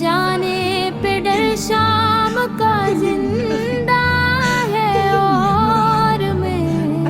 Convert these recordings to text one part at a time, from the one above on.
जाने पे डर शाम का जिंदा है और मैं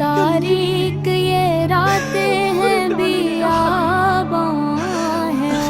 तारीख ये रातें हैं बियाबां है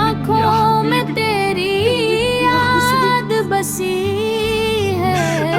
आँखों में तेरी याद बसी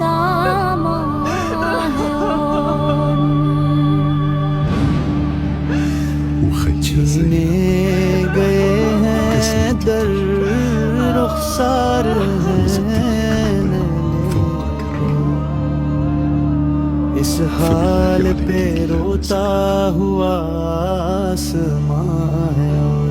दामन है और जीने गए हैं दर रुखसार हैं इस हाल पे रोता हुआ आसमां है और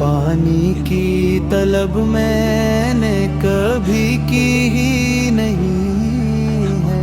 पानी की तलब मैंने कभी की ही नहीं है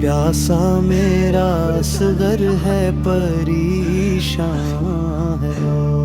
प्यासा मेरा असगर है परेशान है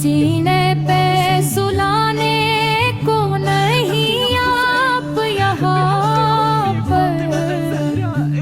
सीने पे सुलाने को नहीं आप यहाँ पर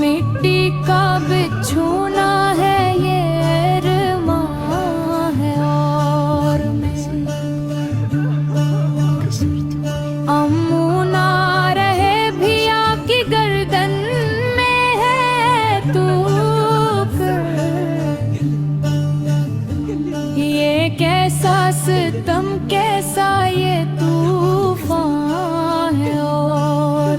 मिट्टी का बिछूना है ये अरमां है और मैं अम्मू ना रहे भी आपकी गर्दन में है तू ये कैसा सितम कैसा ये तूफान है और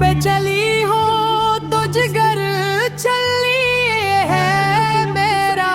पे चली हो तो जिगर चली है मेरा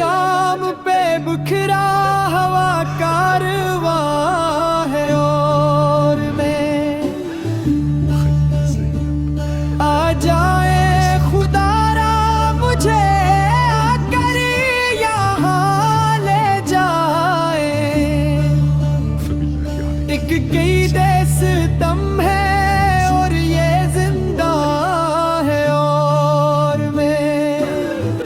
गाम पे बुखरा हवा कारवा है और मैं आ जाए खुदारा मुझे आकर यहाँ ले जाए एक क़ैद सितम है और ये जिंदा है और मैं